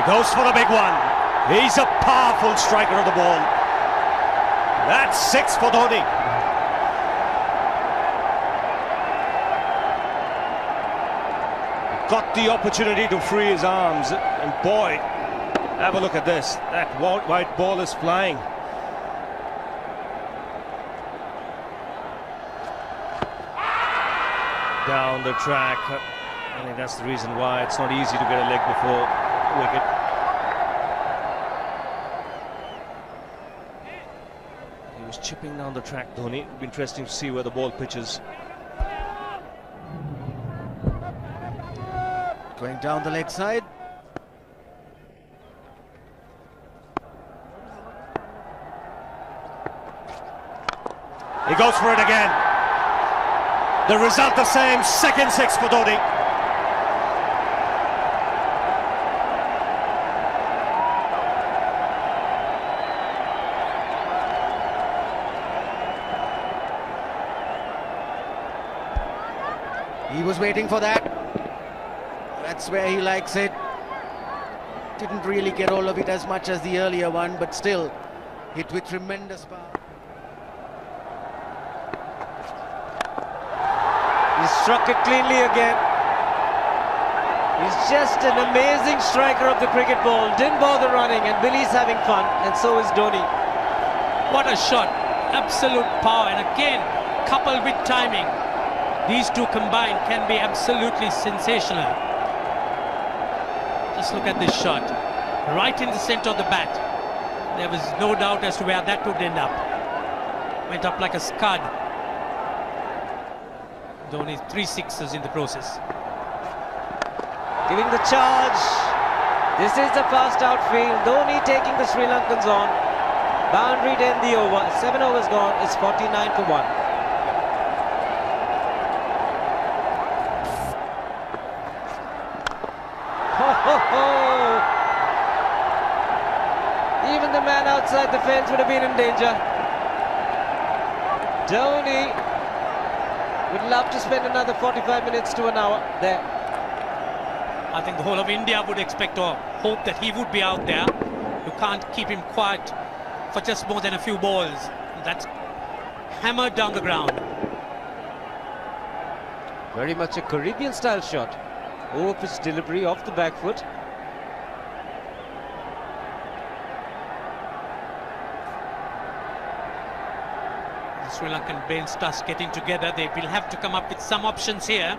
He goes for the big one. He's a powerful striker of the ball. That's 6 for Dhoni. Got the opportunity to free his arms, and boy, have a look at this. That white ball is flying. Down the track. I think that's the reason why it's not easy to get a leg before wicket. He was chipping down the track, Dhoni. It'll be interesting to see where the ball pitches. Going down the leg side. He goes for it again. The result the same, second 6 for Dhoni. He was waiting for that. That's where he likes it. Didn't really get all of it as much as the earlier one, but still hit with tremendous power. He struck it cleanly again. He's just an amazing striker of the cricket ball. Didn't bother running, and Billy's having fun, and so is Dhoni. What a shot. Absolute power, and again, coupled with timing. These two combined can be absolutely sensational. Just look at this shot. Right in the center of the bat. There was no doubt as to where that would end up. Went up like a scud. Dhoni 3 sixes in the process. Giving the charge. This is the fast outfield. Dhoni taking the Sri Lankans on. Boundary to end the over. 7 overs gone. It's 49 for 1. Even the man outside the fence would have been in danger. Dhoni would love to spend another 45 minutes to an hour there. I think the whole of India would expect or hope that he would be out there. You can't keep him quiet for just more than a few balls. That's hammered down the ground. Very much a Caribbean style shot. Over-pitch delivery off the back foot. The Sri Lankan bench starts getting together. They will have to come up with some options here.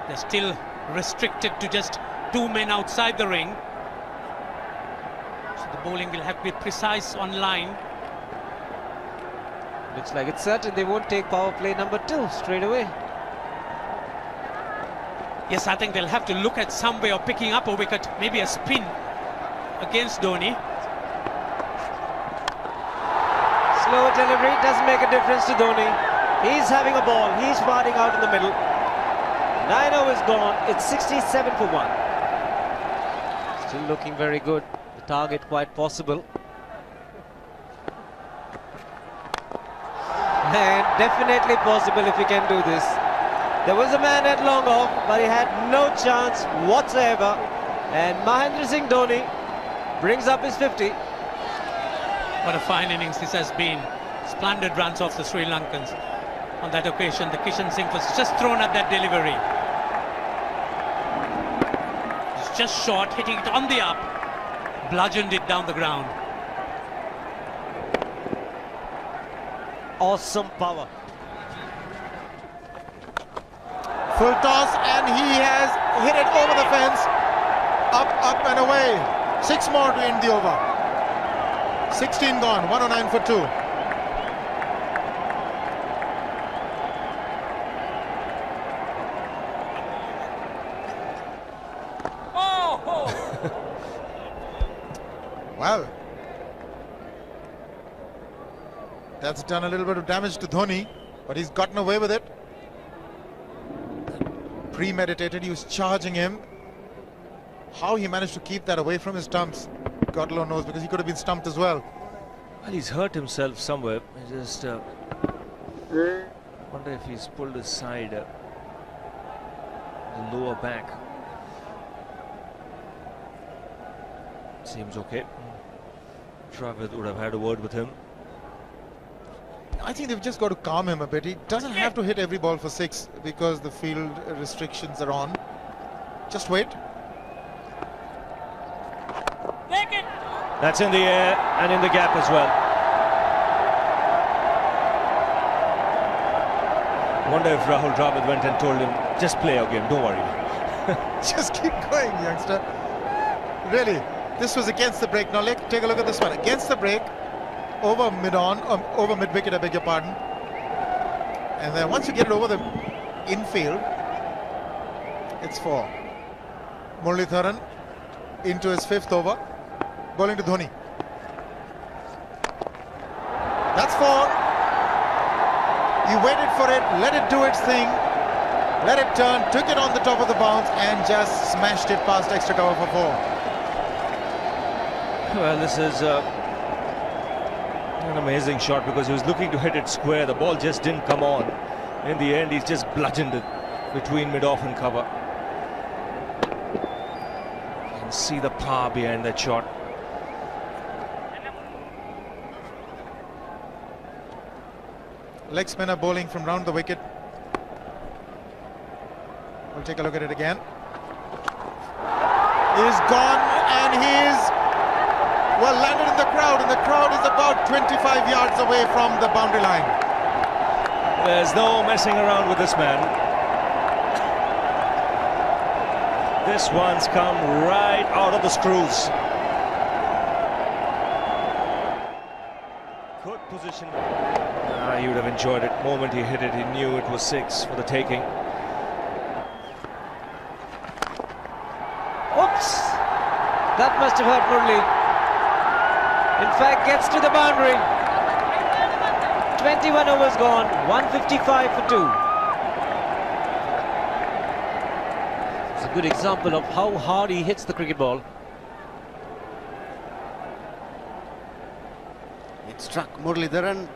They're still restricted to just 2 men outside the ring. So the bowling will have to be precise on line. Looks like it's certain they won't take power play number 2 straight away. Yes, I think they'll have to look at some way of picking up a wicket, maybe a spin against Dhoni. Slow delivery doesn't make a difference to Dhoni. He's having a ball, he's parting out in the middle. 9 overs gone, it's 67 for 1. Still looking very good, the target quite possible. And definitely possible if he can do this. There was a man at long off, but he had no chance whatsoever. And Mahendra Singh Dhoni brings up his 50. What a fine innings this has been. Splendid runs off the Sri Lankans. On that occasion, the Kishan Singh was just thrown at that delivery. It's just short, hitting it on the up. Bludgeoned it down the ground. Awesome power. Full toss, and he has hit it over the fence. Up and away. 6 more to end the over. 16 gone, 109 for 2. Oh! Well, that's done a little bit of damage to Dhoni, but he's gotten away with it. Premeditated, he was charging him. How he managed to keep that away from his stumps, God alone knows, because he could have been stumped as well. Well, he's hurt himself somewhere. I just wonder if he's pulled his side, the lower back. Seems okay. Travis would have had a word with him. I think they've just got to calm him a bit. He doesn't have to hit every ball for 6 because the field restrictions are on. Just wait. That's in the air and in the gap as well. Wonder if Rahul Dravid went and told him, just play your game, don't worry. Just keep going, youngster. Really, this was against the break. Now take a look at this one. Against the break, over mid-wicket, I beg your pardon. And then once you get it over the infield, it's 4. Muralitharan into his 5th over, bowling to Dhoni. That's 4. He waited for it, let it do its thing, let it turn, took it on the top of the bounce and just smashed it past extra cover for 4. Well, this is an amazing shot because he was looking to hit it square. The ball just didn't come on. In the end, he's just bludgeoned it between mid-off and cover. You can see the power behind that shot. Leg spinner bowling from round the wicket. We'll take a look at it again. He's gone and he's landed in the crowd, and the crowd is about 25 yards away from the boundary line. There's no messing around with this man. This one's come right out of the screws. Good position. He would have enjoyed it. The moment he hit it, he knew it was 6 for the taking. Oops! That must have hurt Murli. In fact, gets to the boundary. 21 overs gone, 155 for 2. It's a good example of how hard he hits the cricket ball. It struck Muralitharan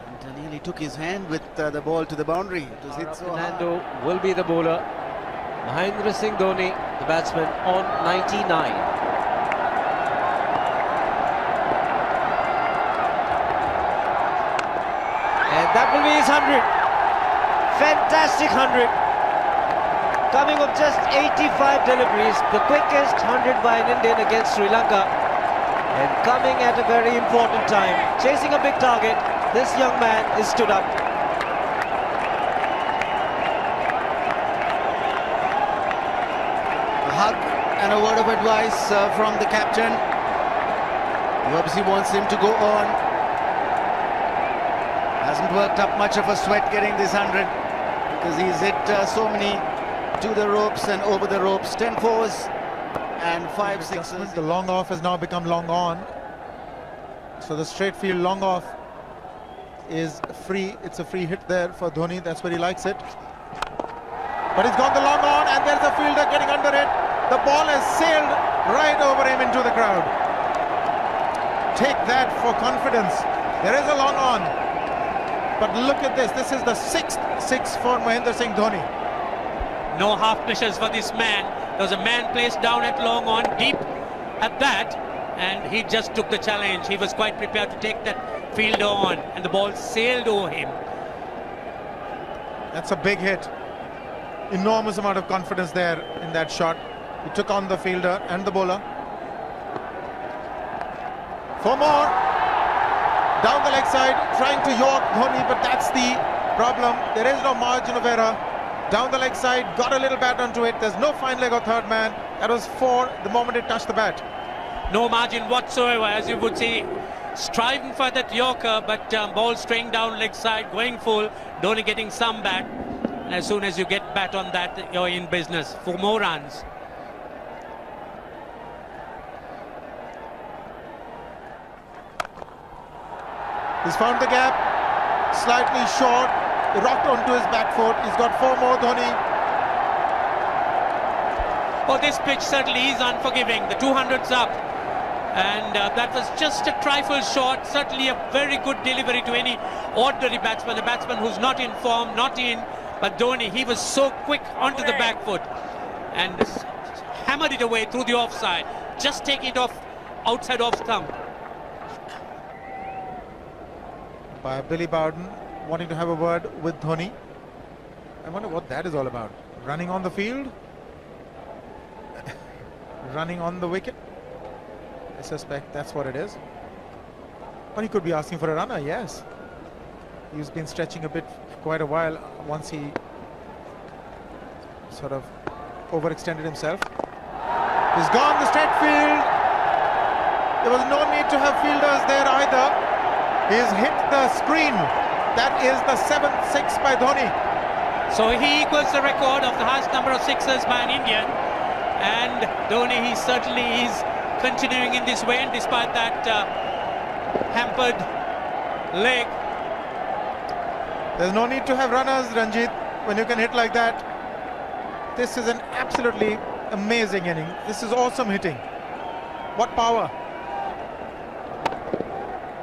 and nearly took his hand with the ball to the boundary. It was hit so hard. Fernando will be the bowler. Mahendra Singh Dhoni, the batsman, on 99. And that will be his 100. Fantastic 100. Coming of just 85 deliveries, the quickest 100 by an Indian against Sri Lanka. And coming at a very important time. Chasing a big target, this young man is stood up. A hug and a word of advice from the captain. He obviously wants him to go on. Hasn't worked up much of a sweat getting this 100 because he's hit so many to the ropes and over the ropes. 10 fours and 5 sixes. The long off has now become long on. So the straight field long off is free. It's a free hit there for Dhoni. That's where he likes it. But he's gone the long on and there's a fielder getting under it. The ball has sailed right over him into the crowd. Take that for confidence. There is a long on. But look at this. This is the 6th 6 for Mahendra Singh Dhoni. No half measures for this man. There was a man placed down at long on, deep at that, and he just took the challenge. He was quite prepared to take that fielder on, and the ball sailed over him. That's a big hit. Enormous amount of confidence there in that shot. He took on the fielder and the bowler. 4 more. Down the leg side, trying to york Dhoni, but that's the problem. There is no margin of error. Down the leg side, got a little bat onto it. There's no fine leg or third man. That was 4 the moment it touched the bat. No margin whatsoever, as you would see. Striving for that yorker, but ball straying down leg side, going full. Dhoni getting some bat. And as soon as you get bat on that, you're in business. 4 more runs. He's found the gap, slightly short, rocked onto his back foot. He's got 4 more, Dhoni. Oh, this pitch certainly is unforgiving. The 200's up. And that was just a trifle short. Certainly a very good delivery to any ordinary batsman. A batsman who's not in form, not in. But Dhoni, he was so quick onto the back foot. And hammered it away through the offside. just taking it off outside off stump. By Billy Bowden wanting to have a word with Dhoni. I wonder what that is all about. Running on the field? Running on the wicket? I suspect that's what it is. But he could be asking for a runner, yes. He's been stretching a bit for quite a while once he sort of overextended himself. He's gone the straight field. There was no need to have fielders there either. He's hit the screen. That is the 7th six by Dhoni. So he equals the record of the highest number of sixes by an Indian. And Dhoni, he certainly is continuing in this way, and despite that hampered leg. There's no need to have runners, Ranjit, when you can hit like that. This is an absolutely amazing inning. This is awesome hitting. What power.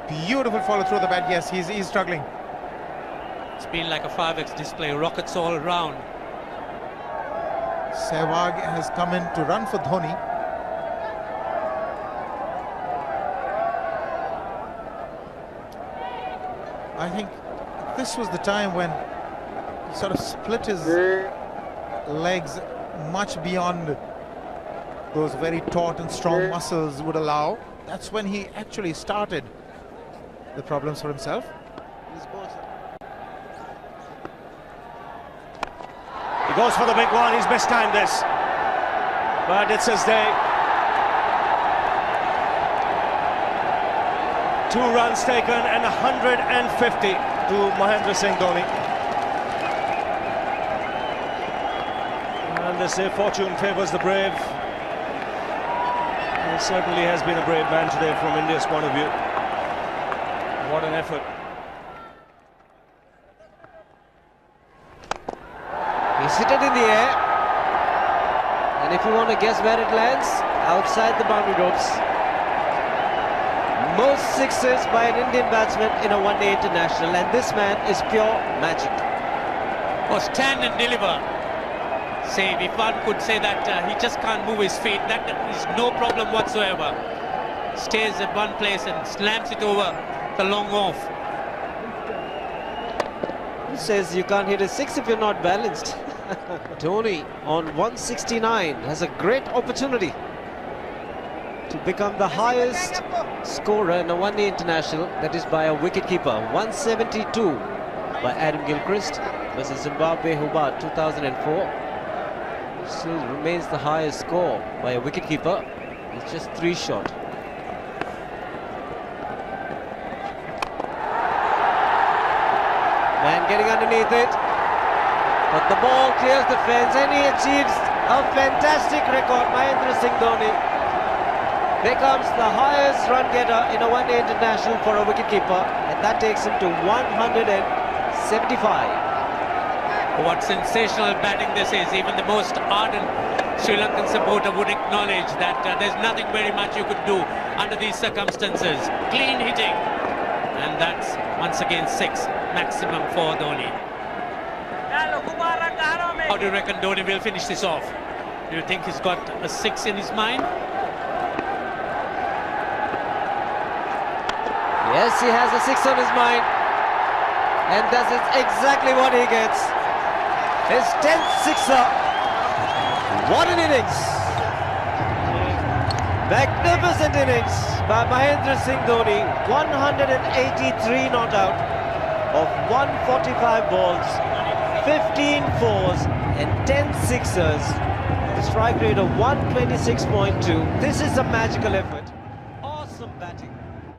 Beautiful follow through the bat. Yes, he's struggling. It's been like a 5x display, rockets all around. Sehwag has come in to run for Dhoni. I think this was the time when he sort of split his legs much beyond those very taut and strong muscles would allow. That's when he actually started the problems for himself. He goes for the big one. He's mistimed this, but it's his day. 2 runs taken and 150 to Mahendra Singh Dhoni. And they say fortune favours the brave. He certainly has been a brave man today from India's point of view. What an effort. He's hit it in the air, and if you want to guess where it lands, outside the boundary ropes. Most sixes by an Indian batsman in a one-day international, and this man is pure magic. Or stand and deliver. Say, if one could say that he just can't move his feet, that is no problem whatsoever. Stays at one place and slams it over the long off. Who says you can't hit a six if you're not balanced? Dhoni on 169 has a great opportunity to become the highest scorer in a one-day international, that is by a wicketkeeper. 172 by Adam Gilchrist versus Zimbabwe Hobart 2004. Still remains the highest score by a wicketkeeper. It's just 3 short. Man getting underneath it, but the ball clears the fence and he achieves a fantastic record. Mahendra Singh Dhoni becomes the highest run getter in a one-day international for a wicketkeeper, and that takes him to 175. What sensational batting this is. Even the most ardent Sri Lankan supporter would acknowledge that there's nothing very much you could do under these circumstances. Clean hitting, and that's once again 6 maximum for Dhoni. How do you reckon Dhoni will finish this off? Do you think he's got a 6 in his mind? Yes, he has a 6 on his mind, and that is exactly what he gets. His 10th sixer. What an innings! Magnificent innings by Mahendra Singh Dhoni. 183 not out of 145 balls, 15 fours and 10 sixers. The strike rate of 126.2. This is a magical effort.